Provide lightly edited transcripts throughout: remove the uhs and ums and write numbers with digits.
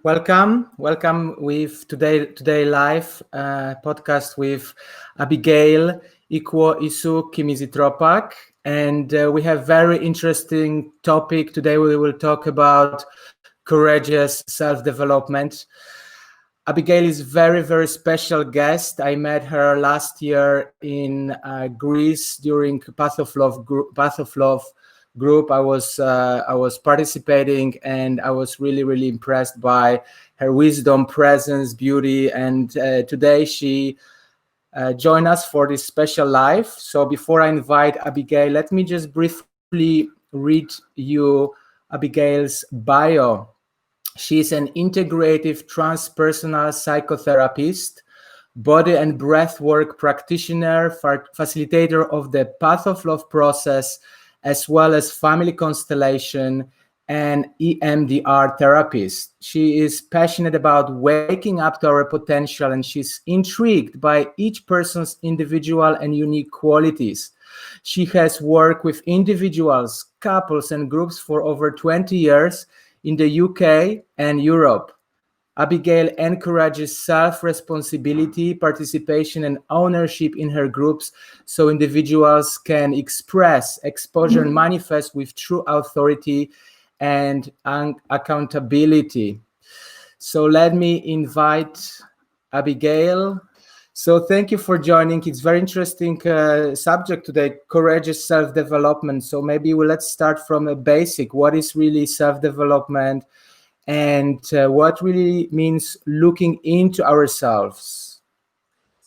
Welcome with today live podcast with Abigail Iquo Isuo Kirmizitoprak, and we have very interesting topic today. We will talk about courageous self-development. Abigail is very special guest. I met her last year in Greece during Path of Love group. I was participating, and I was really impressed by her wisdom, presence, beauty, and today she joined us for this special live. So before I invite Abigail, let me just briefly read you Abigail's bio. She's an integrative transpersonal psychotherapist, body and breathwork practitioner, facilitator of the Path of Love process, as well as Family Constellation and EMDR therapist. She is passionate about waking up to our potential, and she's intrigued by each person's individual and unique qualities. She has worked with individuals, couples, and groups for over 20 years in the UK and Europe. Abigail encourages self-responsibility, participation, and ownership in her groups so individuals can express, exposure, and manifest with true authority and accountability. So let me invite Abigail. So thank you for joining. It's very interesting subject today, courageous self-development. So maybe let's start from a basic. What is really self-development? And what really means looking into ourselves?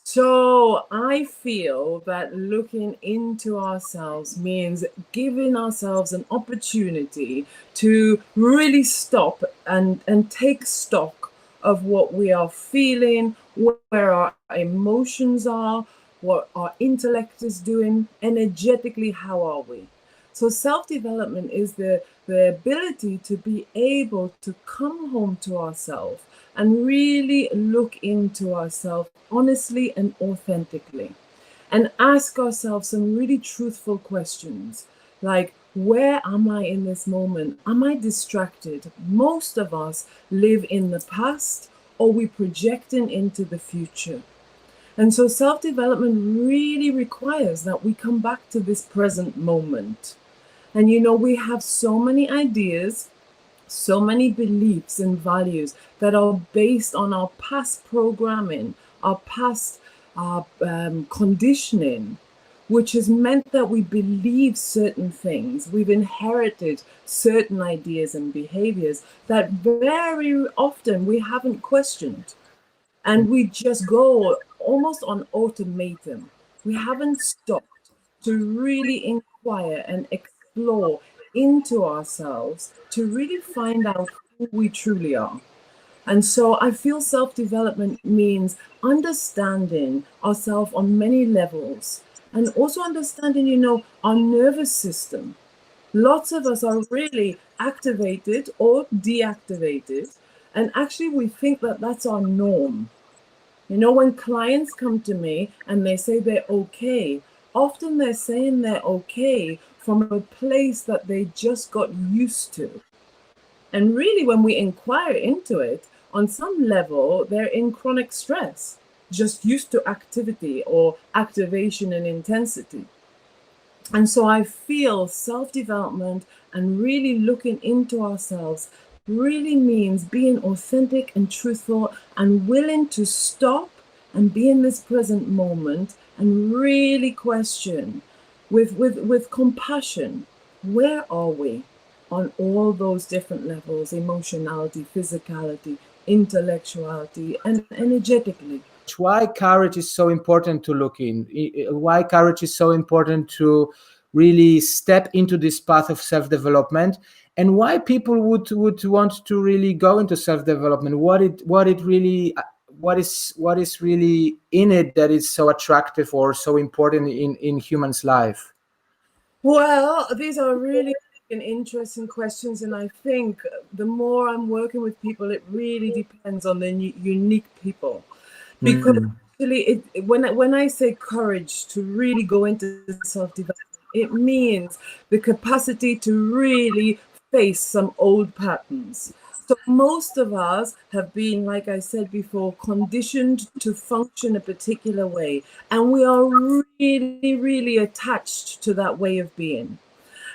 So I feel that looking into ourselves means giving ourselves an opportunity to really stop and take stock of what we are feeling, where our emotions are, what our intellect is doing, energetically, how are we? So self-development is the ability to be able to come home to ourselves and really look into ourselves honestly and authentically and ask ourselves some really truthful questions like, where am I in this moment? Am I distracted? Most of us live in the past, or we're projecting into the future. And so self-development really requires that we come back to this present moment. And we have so many ideas, so many beliefs and values that are based on our past programming, our past conditioning, which has meant that we believe certain things. We've inherited certain ideas and behaviors that very often we haven't questioned. And we just go almost on automatum. We haven't stopped to really inquire and explore into ourselves to really find out who we truly are. And so I feel self-development means understanding ourselves on many levels and also understanding, our nervous system. Lots of us are really activated or deactivated. And actually, we think that that's our norm. When clients come to me and they say they're okay, often they're saying they're okay from a place that they just got used to. And really, when we inquire into it, on some level, they're in chronic stress, just used to activity or activation and intensity. And so I feel self-development and really looking into ourselves really means being authentic and truthful and willing to stop and be in this present moment and really question with compassion, where are we on all those different levels, emotionality, physicality, intellectuality, and energetically. Why courage is so important to look in, why courage is so important to really step into this path of self-development, and why people would want to really go into self-development, what is really in it that is so attractive or so important in humans' life? Well, these are really interesting questions, and I think the more I'm working with people, it really depends on the unique people. Because actually, when I say courage to really go into self-development, it means the capacity to really face some old patterns. So most of us have been, like I said before, conditioned to function a particular way. And we are really, really attached to that way of being.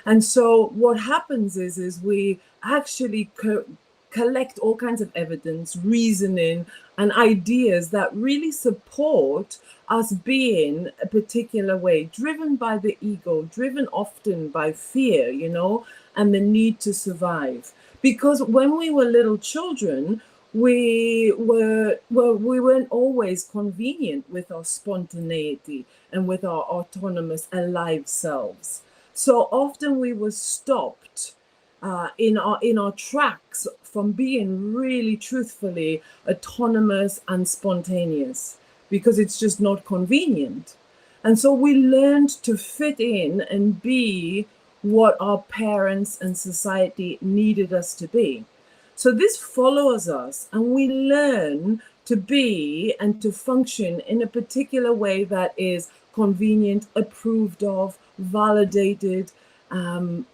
And so what happens is we actually collect all kinds of evidence, reasoning, and ideas that really support us being a particular way, driven by the ego, driven often by fear, and the need to survive. Because when we were little children, we weren't always convenient with our spontaneity and with our autonomous, alive selves. So often we were stopped in our tracks from being really truthfully autonomous and spontaneous, because it's just not convenient. And so we learned to fit in and be what our parents and society needed us to be. So this follows us, and we learn to be and to function in a particular way that is convenient, approved of, validated,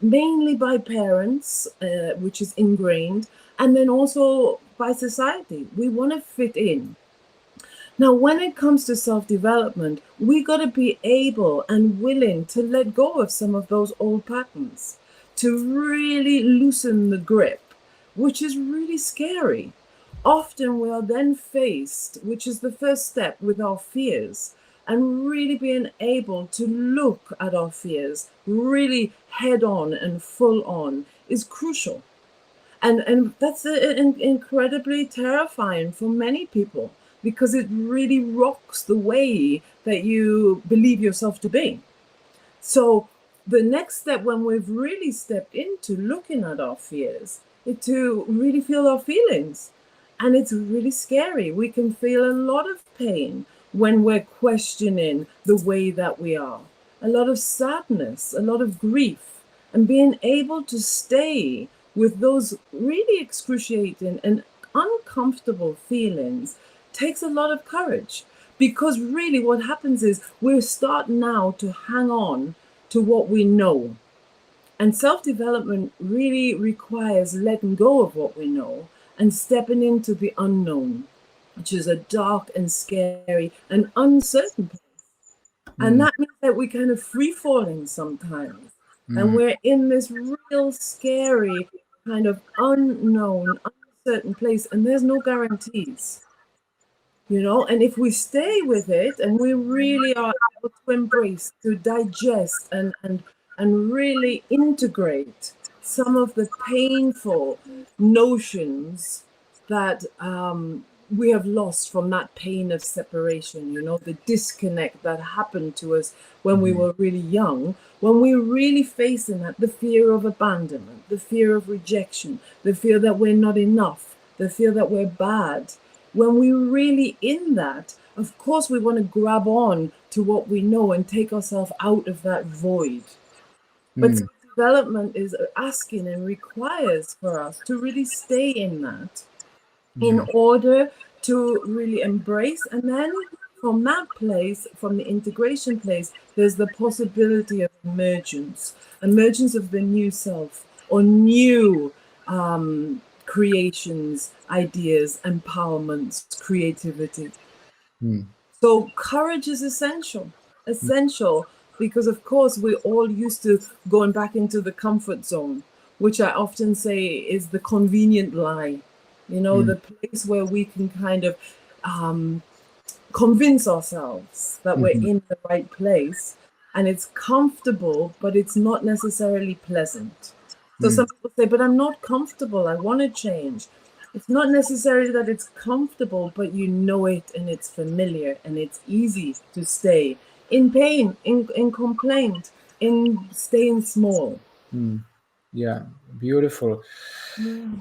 mainly by parents, which is ingrained, and then also by society. We want to fit in. Now, when it comes to self-development, we got to be able and willing to let go of some of those old patterns, to really loosen the grip, which is really scary. Often we are then faced, which is the first step, with our fears, and really being able to look at our fears really head on and full on is crucial. And that's incredibly terrifying for many people, because it really rocks the way that you believe yourself to be. So the next step, when we've really stepped into looking at our fears, is to really feel our feelings. And it's really scary. We can feel a lot of pain when we're questioning the way that we are. A lot of sadness, a lot of grief, and being able to stay with those really excruciating and uncomfortable feelings takes a lot of courage, because really what happens is we start now to hang on to what we know. And self-development really requires letting go of what we know and stepping into the unknown, which is a dark and scary and uncertain place. And that means that we're kind of free-falling sometimes. And we're in this real scary kind of unknown, uncertain place, and there's no guarantees. And if we stay with it and we really are able to embrace, to digest and really integrate some of the painful notions that we have lost from that pain of separation, the disconnect that happened to us when we were really young, when we're really facing that, the fear of abandonment, the fear of rejection, the fear that we're not enough, the fear that we're bad. When we're really in that, of course, we want to grab on to what we know and take ourselves out of that void. But self-development is asking and requires for us to really stay in that in order to really embrace. And then from that place, from the integration place, there's the possibility of emergence of the new self, or new creations, ideas, empowerments, creativity. So courage is essential, because of course we're all used to going back into the comfort zone, which I often say is the convenient lie, the place where we can kind of convince ourselves that we're in the right place, and it's comfortable, but it's not necessarily pleasant. So some people say, but I'm not comfortable, I want to change. It's not necessarily that it's comfortable, but you know it, and it's familiar, and it's easy to stay in pain, in complaint, in staying small. Yeah, beautiful.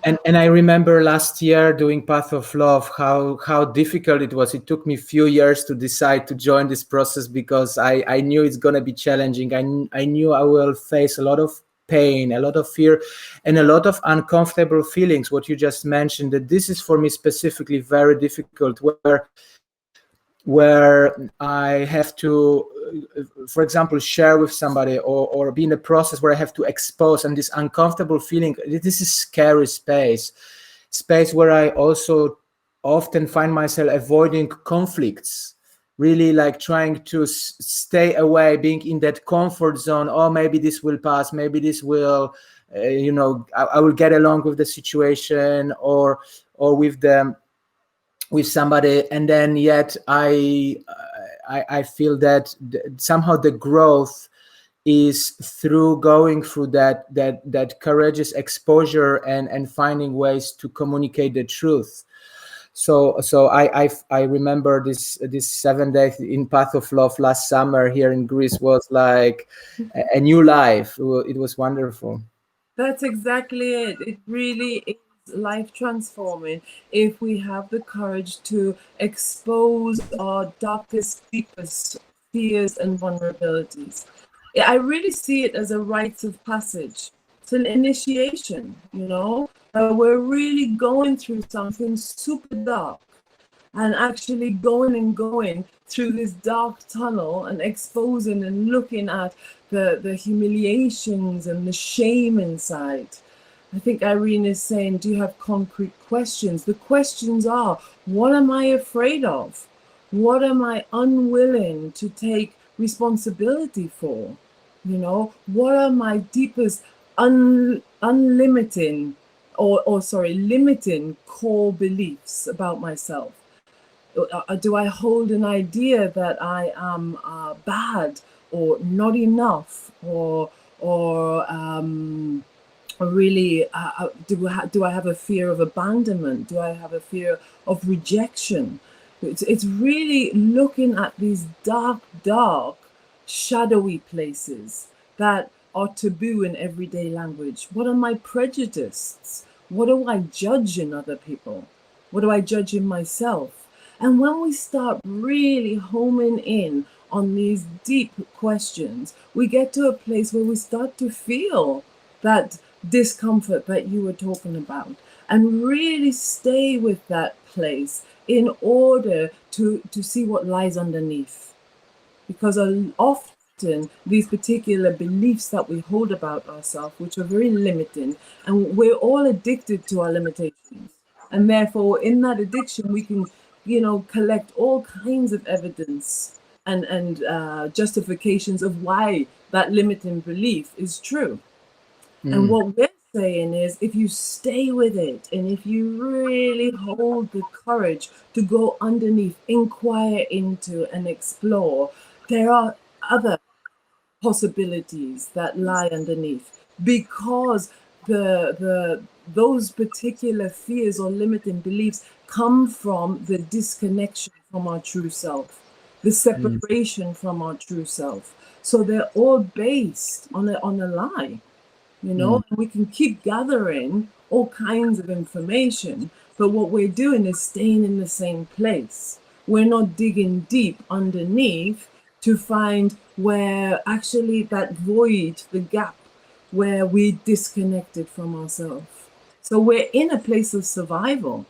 And I remember last year doing Path of Love, how difficult it was. It took me a few years to decide to join this process, because I knew it's going to be challenging. I knew I will face a lot of pain, a lot of fear, and a lot of uncomfortable feelings. What you just mentioned, that this is for me specifically very difficult, where I have to, for example, share with somebody, or be in a process where I have to expose, and this uncomfortable feeling, this is scary space. space where I also often find myself avoiding conflicts, really like trying to stay away, being in that comfort zone. Oh, maybe this will pass, maybe this will, I will get along with the situation or with somebody, and then yet I feel that somehow the growth is through going through that courageous exposure and finding ways to communicate the truth. So I remember this 7 days in Path of Love last summer here in Greece was like a new life. It was wonderful. That's exactly it. It really is life transforming if we have the courage to expose our darkest, deepest fears and vulnerabilities. I really see it as a rite of passage. It's an initiation, we're really going through something super dark, and actually going through this dark tunnel and exposing and looking at the humiliations and the shame inside. I think Irene is saying, do you have concrete questions? The questions are, what am I afraid of? What am I unwilling to take responsibility for? What are my deepest limiting core beliefs about myself? Do I hold an idea that I am bad or not enough, or really do I have a fear of abandonment? Do I have a fear of rejection? It's really looking at these dark, shadowy places that are taboo in everyday language. What are my prejudices? What do I judge in other people? What do I judge in myself? And when we start really homing in on these deep questions, we get to a place where we start to feel that discomfort that you were talking about, and really stay with that place in order to see what lies underneath. Because often these particular beliefs that we hold about ourselves, which are very limiting, and we're all addicted to our limitations. And therefore, in that addiction, we can collect all kinds of evidence and justifications of why that limiting belief is true. And what we're saying is, if you stay with it, and if you really hold the courage to go underneath, inquire into and explore, there are other possibilities that lie underneath, because those particular fears or limiting beliefs come from the disconnection from our true self, the separation from our true self. So they're all based on a lie, And we can keep gathering all kinds of information, but what we're doing is staying in the same place. We're not digging deep underneath to find where actually that void, the gap, where we disconnected from ourselves. So we're in a place of survival,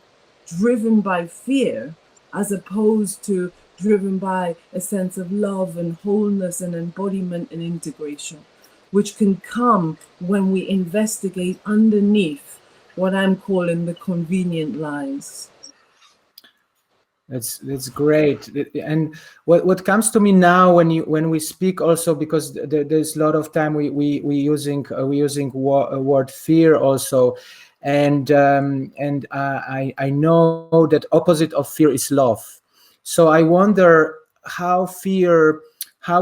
driven by fear, as opposed to driven by a sense of love and wholeness and embodiment and integration, which can come when we investigate underneath what I'm calling the convenient lies. That's great. And what comes to me now when we speak also, because there's a lot of time we using word fear also, and I know that opposite of fear is love. So I wonder how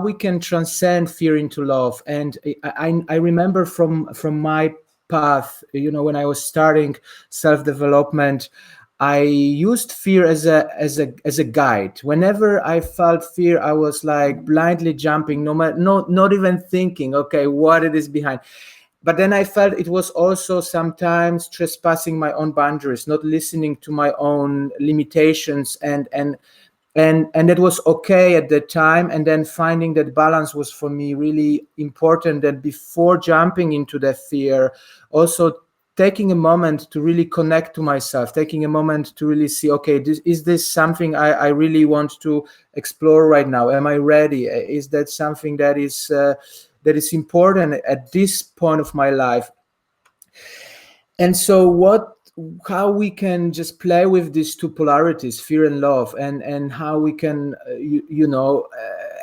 we can transcend fear into love. And I remember from my path, when I was starting self-development, I used fear as a guide. Whenever I felt fear, I was like blindly jumping, not even thinking, okay, what it is behind. But then I felt it was also sometimes trespassing my own boundaries, not listening to my own limitations, and it was okay at the time. And then finding that balance was for me really important, that before jumping into the fear, also taking a moment to really connect to myself, taking a moment to really see, okay, is this something I really want to explore right now? Am I ready? Is that something that is important at this point of my life? And so what how we can just play with these two polarities, fear and love, and how we can,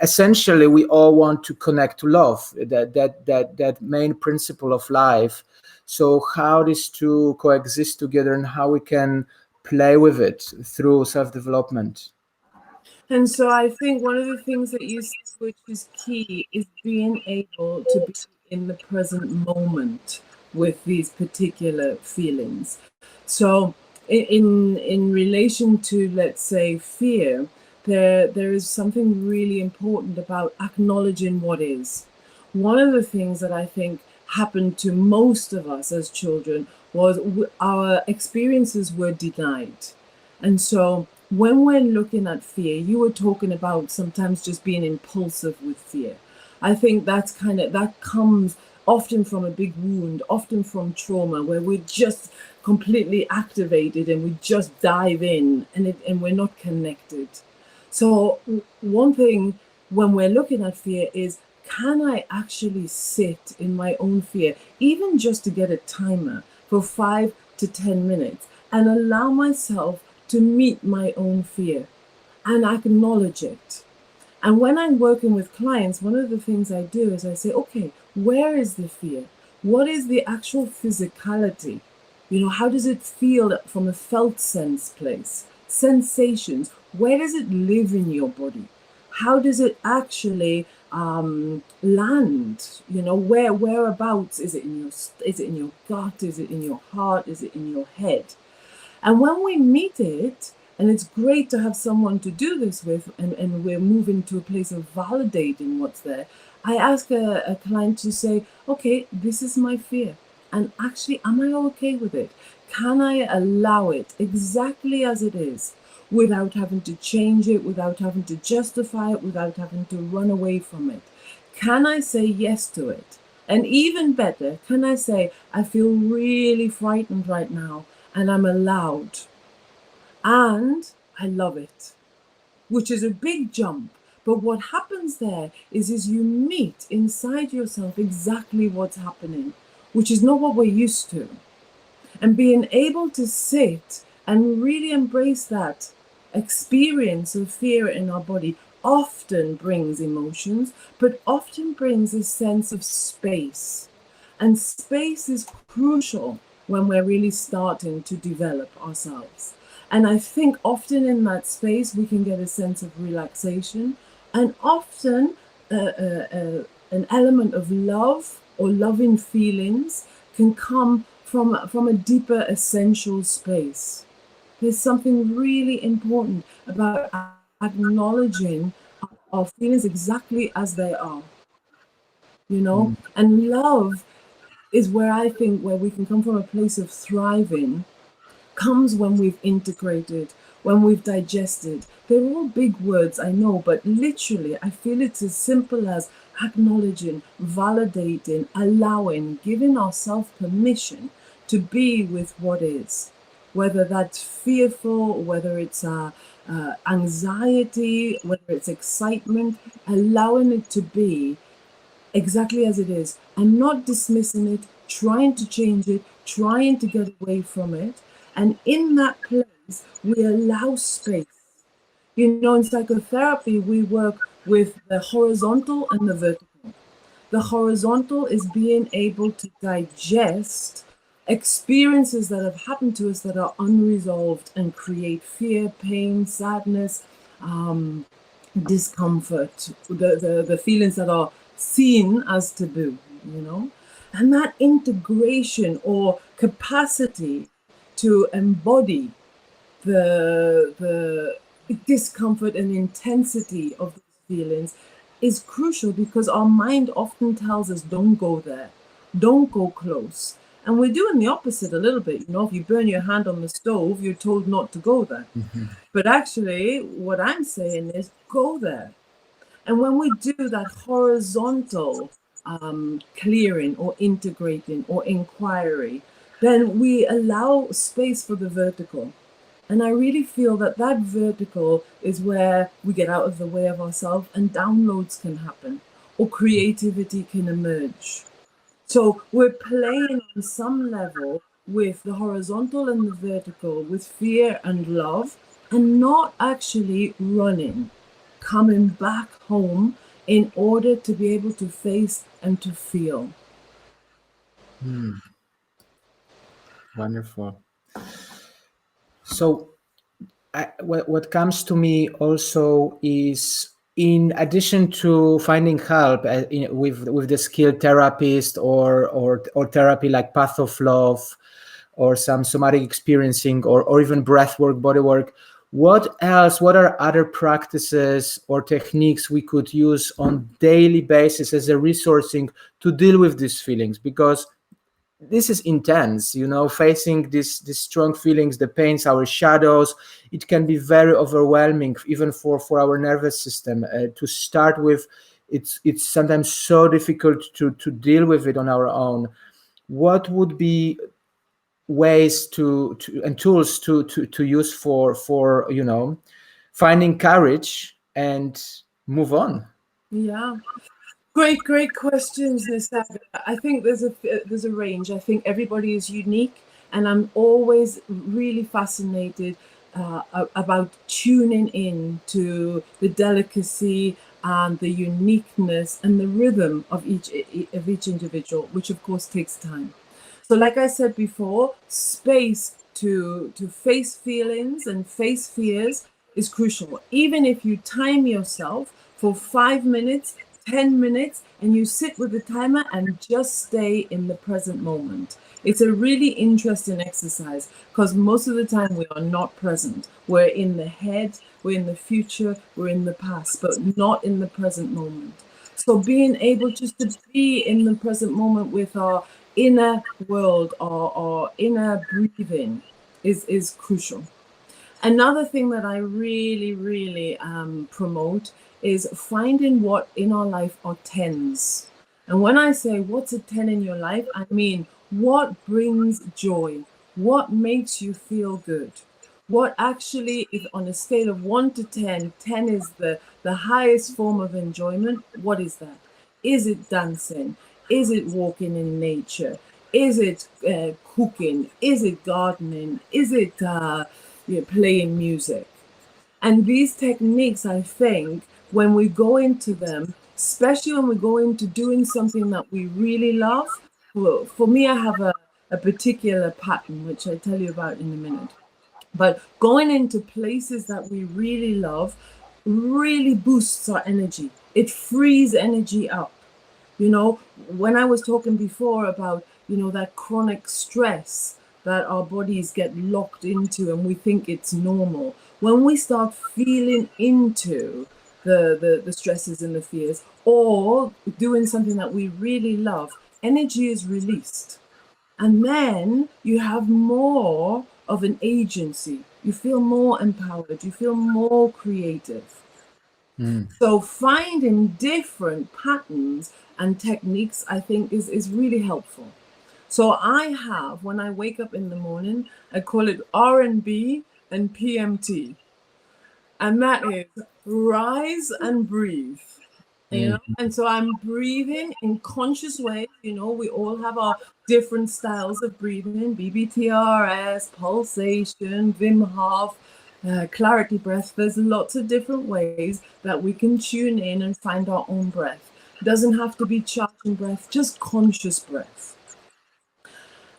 essentially we all want to connect to love, that main principle of life. So how these two coexist together and how we can play with it through self-development. And so I think one of the things that you said, which is key, is being able to be in the present moment with these particular feelings. So in relation to, let's say, fear, there is something really important about acknowledging what is. One of the things that I think happened to most of us as children was our experiences were denied. And so when we're looking at fear, you were talking about sometimes just being impulsive with fear. I think that comes often from a big wound, often from trauma, where we're just completely activated and we just dive in and we're not connected. So one thing when we're looking at fear is, can I actually sit in my own fear, even just to get a timer for 5 to 10 minutes and allow myself to meet my own fear and acknowledge it. And when I'm working with clients, one of the things I do is I say, okay, where is the fear? What is the actual physicality? How does it feel from a felt sense place? Sensations, where does it live in your body? How does it actually land? Whereabouts is it in your gut? Is it in your heart? Is it in your head? And when we meet it, and it's great to have someone to do this with, and we're moving to a place of validating what's there, I ask a client to say, okay, this is my fear. And actually, am I okay with it? Can I allow it exactly as it is, without having to change it, without having to justify it, without having to run away from it? Can I say yes to it? And even better, can I say, I feel really frightened right now, and I'm allowed, and I love it, which is a big jump. But what happens there is you meet inside yourself exactly what's happening, which is not what we're used to. And being able to sit and really embrace that experience of fear in our body often brings emotions, but often brings a sense of space. And space is crucial when we're really starting to develop ourselves. And I think often in that space, we can get a sense of relaxation, and often an element of love or loving feelings can come from a deeper essential space. There's something really important about acknowledging our feelings exactly as they are, and love is where I think where we can come from a place of thriving comes when we've integrated, when we've digested. They're all big words, I know, but literally I feel it's as simple as acknowledging, validating, allowing, giving ourselves permission to be with what is, whether that's fearful, whether it's anxiety, whether it's excitement, allowing it to be exactly as it is and not dismissing it, trying to change it, trying to get away from it. And in that place, we allow space. In psychotherapy, we work with the horizontal and the vertical. The horizontal is being able to digest experiences that have happened to us that are unresolved and create fear, pain, sadness, discomfort, the feelings that are seen as taboo, and that integration or capacity to embody the discomfort and intensity of those feelings is crucial, because our mind often tells us, don't go there, don't go close. And we're doing the opposite a little bit. If you burn your hand on the stove, you're told not to go there. Mm-hmm. But actually, what I'm saying is go there. And when we do that horizontal clearing or integrating or inquiry, then we allow space for the vertical. And I really feel that that vertical is where we get out of the way of ourselves and downloads can happen or creativity can emerge. So we're playing on some level with the horizontal and the vertical, with fear and love, and not actually running, coming back home in order to be able to face and to feel. Wonderful. So what comes to me also is, in addition to finding help with the skilled therapist or therapy like Path of Love or some somatic experiencing or even breath work, body work, what else, what are other practices or techniques we could use on daily basis as a resourcing to deal with these feelings? Because this is intense, facing these strong feelings, the pains, our shadows. It can be very overwhelming, even for our nervous system. To start with, it's sometimes so difficult to deal with it on our own. What would be ways to and tools to use for finding courage and move on? Yeah. Great questions, Nisarga. I think there's a range. I think everybody is unique, and I'm always really fascinated about tuning in to the delicacy and the uniqueness and the rhythm of each individual, which of course takes time. So, like I said before, space to face feelings and face fears is crucial. Even if you time yourself for 5 minutes, 10 minutes, and you sit with the timer and just stay in the present moment. It's a really interesting exercise because most of the time we are not present. We're in the head, we're in the future, we're in the past, but not in the present moment. So being able just to be in the present moment with our inner world, our inner breathing is crucial. Another thing that I really promote is finding what in our life are tens. And when I say what's a 10 in your life, I mean what brings joy, what makes you feel good, what actually, if on a scale of 1 to 10, 10 is the highest form of enjoyment. What is that? Is it dancing? Is it walking in nature? Is it cooking? Is it gardening? Is it playing music? And these techniques, I think, when we go into them, especially when we go into doing something that we really love, well, for me, I have a particular pattern, which I'll tell you about in a minute. But going into places that we really love really boosts our energy. It frees energy up. When I was talking before about, that chronic stress that our bodies get locked into and we think it's normal, when we start feeling into the stresses and the fears or doing something that we really love, energy is released. And then you have more of an agency. You feel more empowered. You feel more creative. So finding different patterns and techniques, I think, is really helpful. So I have, when I wake up in the morning, I call it R&B and PMT. And that is rise and breathe. And so I'm breathing in conscious ways. We all have our different styles of breathing: BBTRS, pulsation, Wim Hof, clarity breath. There's lots of different ways that we can tune in and find our own breath. It doesn't have to be charging breath, just conscious breath.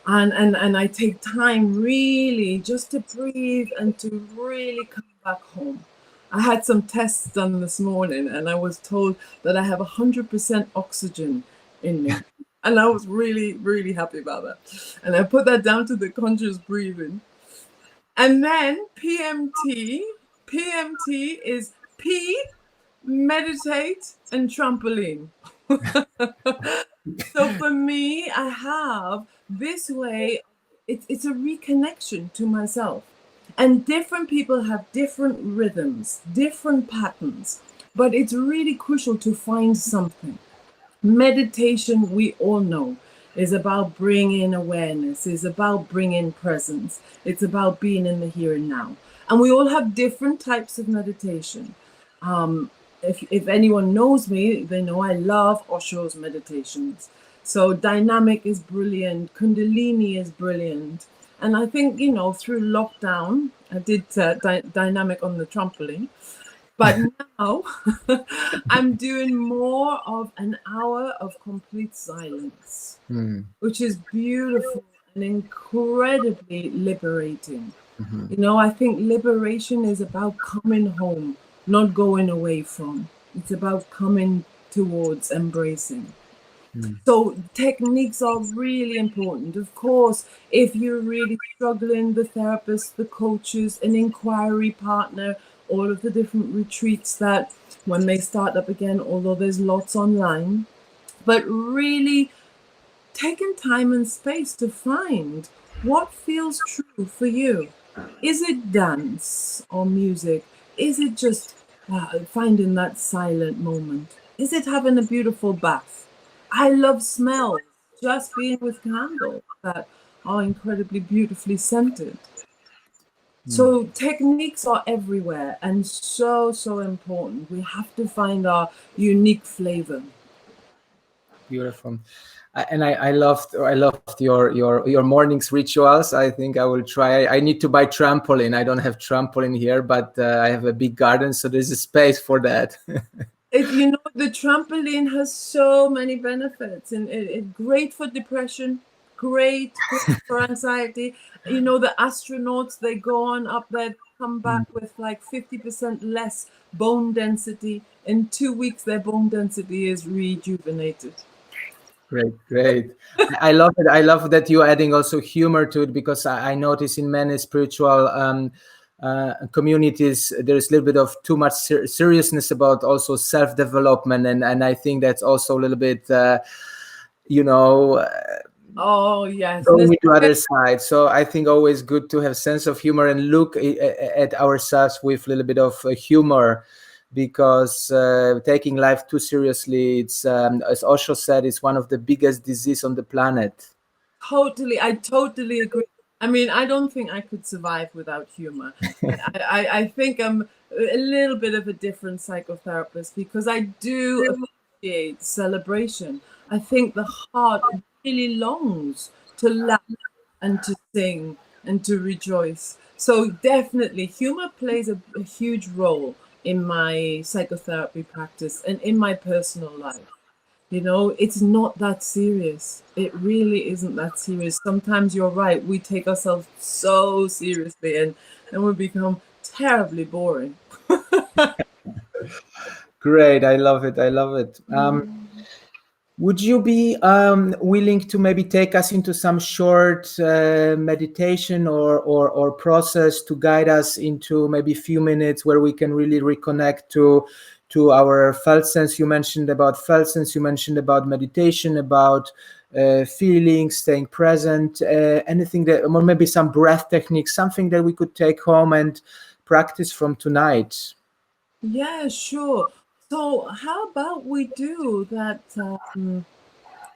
And I take time really just to breathe and to really come back home. I had some tests done this morning and I was told that I have 100% oxygen in me. And I was really happy about that. And I put that down to the conscious breathing. And then PMT is P, meditate, and trampoline. So for me, I have this way, it's a reconnection to myself. And different people have different rhythms, different patterns, but it's really crucial to find something. Meditation, we all know, is about bringing awareness, is about bringing presence. It's about being in the here and now. And we all have different types of meditation. If anyone knows me, they know I love Osho's meditations. So dynamic is brilliant, Kundalini is brilliant. And I think, you know, through lockdown, I did dynamic on the trampoline. But now I'm doing more of an hour of complete silence, which is beautiful and incredibly liberating. You know, I think liberation is about coming home, not going away from. It's about coming towards embracing. So techniques are really important. Of course, if you're really struggling, the therapist, the coaches, an inquiry partner, all of the different retreats that when they start up again, although there's lots online, but really taking time and space to find what feels true for you. Is it dance or music? Is it just finding that silent moment? Is it having a beautiful bath? I love smells, just being with candles that are incredibly beautifully scented. So techniques are everywhere and so, so important. We have to find our unique flavor. Beautiful. And I loved your morning's rituals. I think I will try. I need to buy trampoline. I don't have trampoline here, but I have a big garden, so there's a space for that. If you know, the trampoline has so many benefits, and it's great for depression, great for anxiety. You know, the astronauts, they go on up there, come back with like 50% less bone density. In 2 weeks, their bone density is rejuvenated. Great. I love it. I love that you're adding also humor to it, because I notice in many spiritual communities there's a little bit of too much seriousness about also self-development, and I think that's also a little bit Oh yes, going to other side. So I think always good to have sense of humor and look at ourselves with a little bit of humor, because taking life too seriously, it's as Osho said, it's one of the biggest diseases on the planet. I totally agree. I mean, I don't think I could survive without humor. I think I'm a little bit of a different psychotherapist, because I do appreciate celebration. I think the heart really longs to laugh and to sing and to rejoice. So definitely humor plays a huge role in my psychotherapy practice and in my personal life. You know, it's not that serious. It really isn't that serious. Sometimes you're right. We take ourselves so seriously and we become terribly boring. Great. I love it. Would you be willing to maybe take us into some short meditation or process to guide us into maybe a few minutes where we can really reconnect to our felt sense? You mentioned about felt sense, you mentioned about meditation, about feelings, staying present, anything that, or maybe some breath techniques, something that we could take home and practice from tonight. Yeah, sure. So how about we do that,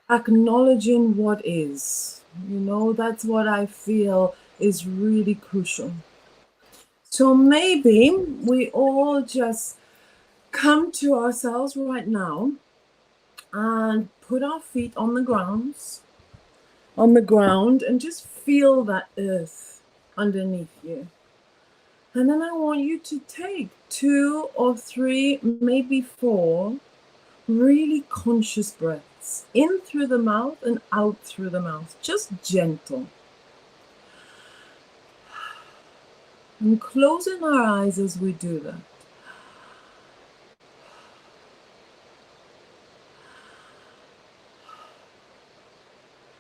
acknowledging what is? You know, that's what I feel is really crucial. So maybe we all just come to ourselves right now and put our feet on the ground and just feel that earth underneath you. And then I want you to take 2 or 3, maybe 4 really conscious breaths in through the mouth and out through the mouth, just gentle. And closing our eyes as we do that.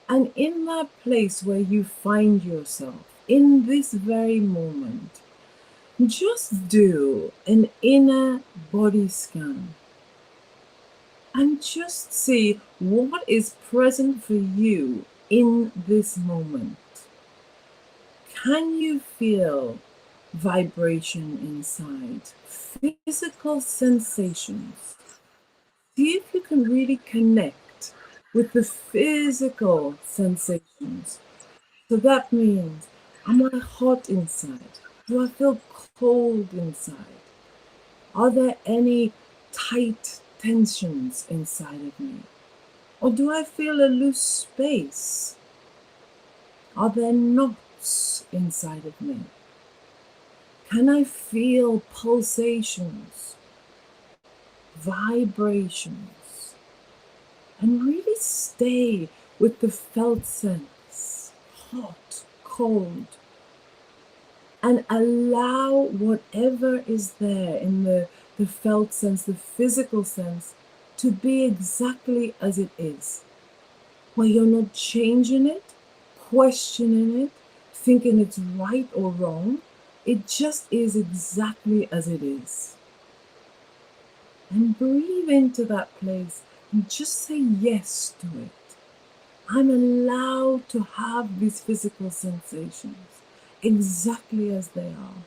And in that place where you find yourself, in this very moment, just do an inner body scan and just see what is present for you in this moment. Can you feel vibration inside? Physical sensations. See if you can really connect with the physical sensations. So that means, am I hot inside? Do I feel cold inside? Are there any tight tensions inside of me? Or do I feel a loose space? Are there knots inside of me? Can I feel pulsations, vibrations, and really stay with the felt sense, hot, cold, and allow whatever is there in the felt sense, the physical sense, to be exactly as it is, where you're not changing it, questioning it, thinking it's right or wrong. It just is exactly as it is. And breathe into that place and just say yes to it. I'm allowed to have these physical sensations exactly as they are.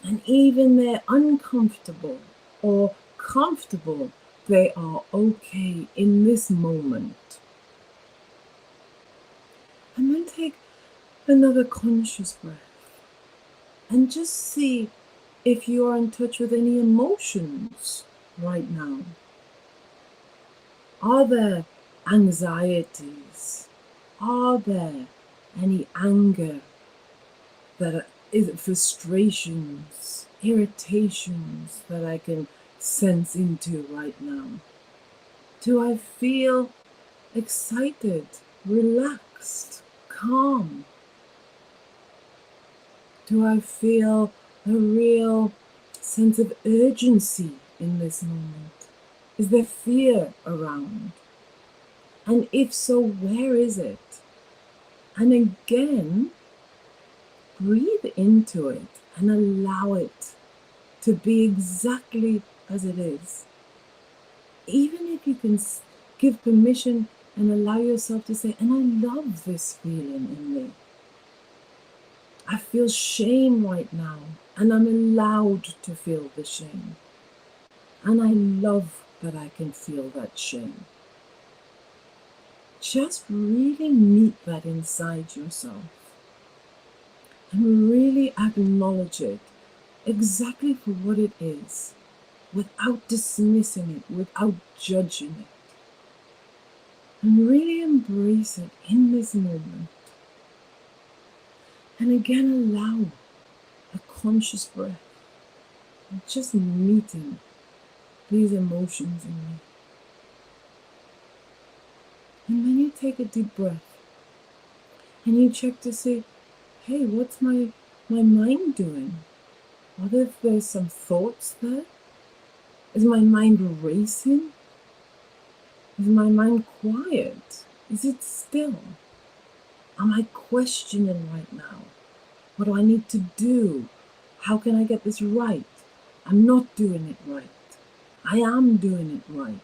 And even they're uncomfortable or comfortable, they are okay in this moment. And then take another conscious breath and just see if you are in touch with any emotions right now. Are there anxieties? Are there any anger? Is it frustrations, irritations that I can sense into right now? Do I feel excited, relaxed, calm? Do I feel a real sense of urgency in this moment? Is there fear around? And if so, where is it? And again, breathe into it and allow it to be exactly as it is. Even if you can give permission and allow yourself to say, and I love this feeling in me. I feel shame right now, and I'm allowed to feel the shame. And I love that I can feel that shame. Just really meet that inside yourself and really acknowledge it exactly for what it is, without dismissing it, without judging it. And really embrace it in this moment. And again, allow a conscious breath, just meeting these emotions in me. And then you take a deep breath and you check to see, hey, what's my mind doing? What if there's some thoughts there? Is my mind racing? Is my mind quiet? Is it still? Am I questioning right now? What do I need to do? How can I get this right? I'm not doing it right. I am doing it right.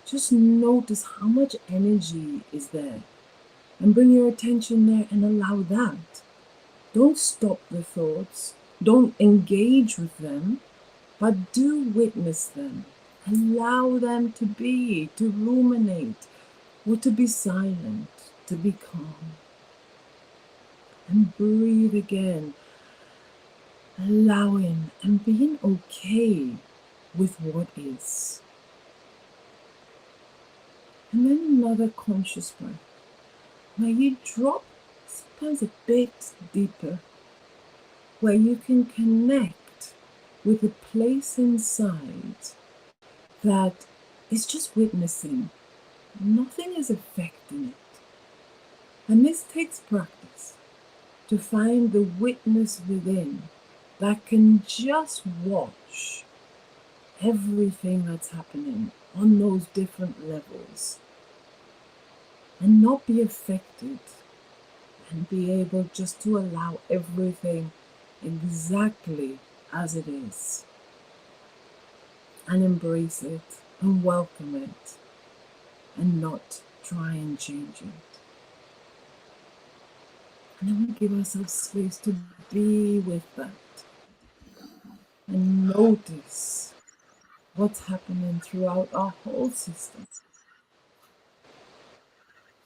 Just notice how much energy is there and bring your attention there and allow that. Don't stop the thoughts. Don't engage with them, but do witness them. Allow them to be, to ruminate, or to be silent, to be calm. And breathe again, allowing and being okay with what is. And then another conscious breath, where you drop sometimes a bit deeper, where you can connect with a place inside that is just witnessing. Nothing is affecting it. And this takes practice to find the witness within that can just watch everything that's happening on those different levels and not be affected, and be able just to allow everything exactly as it is and embrace it and welcome it and not try and change it. And then we give ourselves space to be with that and notice what's happening throughout our whole system.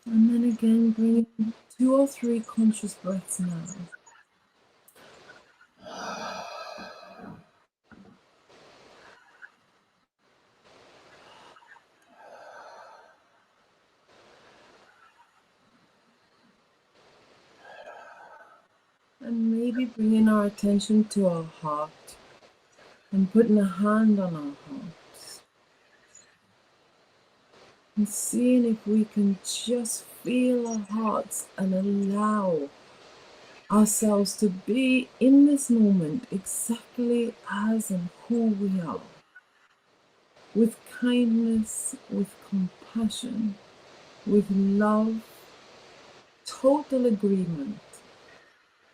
And then again, bring in 2 or 3 conscious breaths now. And maybe bringing our attention to our heart and putting a hand on our hearts. And seeing if we can just feel our hearts and allow ourselves to be in this moment exactly as and who we are. With kindness, with compassion, with love, total agreement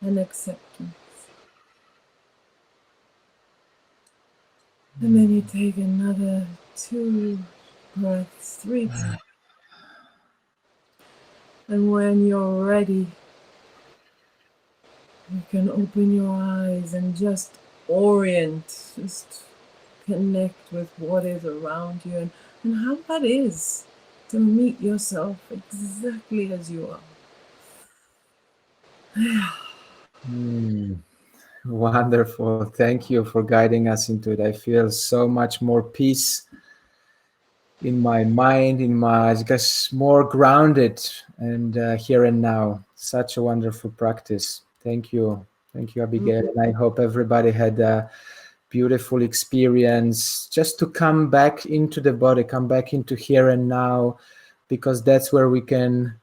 and acceptance. And then you take another 2 breaths, 3 breaths. And when you're ready, you can open your eyes and just orient, just connect with what is around you and how that is to meet yourself exactly as you are. Wonderful. Thank you for guiding us into it. I feel so much more peace in my mind, just more grounded and here and now. Such a wonderful practice. Thank you. Thank you, Abigail. And I hope everybody had a beautiful experience just to come back into the body, come back into here and now, because that's where we can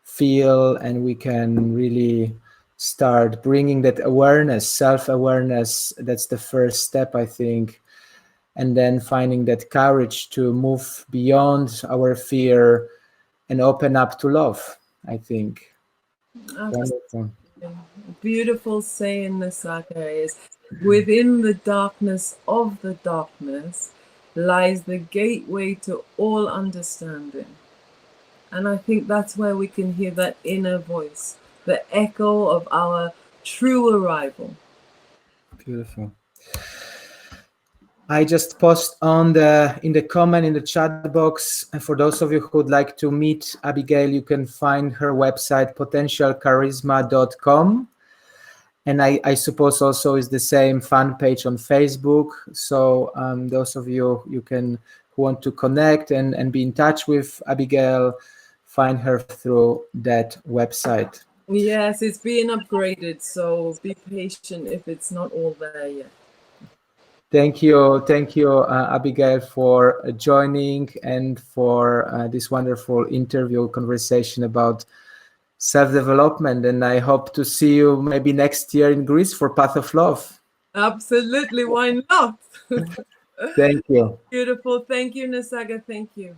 feel and we can really start bringing that awareness, self-awareness. That's the first step, I think. And then finding that courage to move beyond our fear and open up to love, I think. Wonderful. Beautiful saying, Nisarga, is within the darkness of the darkness lies the gateway to all understanding. And I think that's where we can hear that inner voice, the echo of our true arrival. Beautiful. I just post in the comment in the chat box. And for those of you who would like to meet Abigail, you can find her website, potentialcharisma.com. And I suppose also is the same fan page on Facebook. So those of you who want to connect and be in touch with Abigail, find her through that website. Yes, it's being upgraded, so be patient if it's not all there yet. Thank you, Abigail, for joining and for this wonderful interview conversation about self-development. And I hope to see you maybe next year in Greece for Path of Love. Absolutely, why not? Thank you. Beautiful. Thank you, Nisarga. Thank you.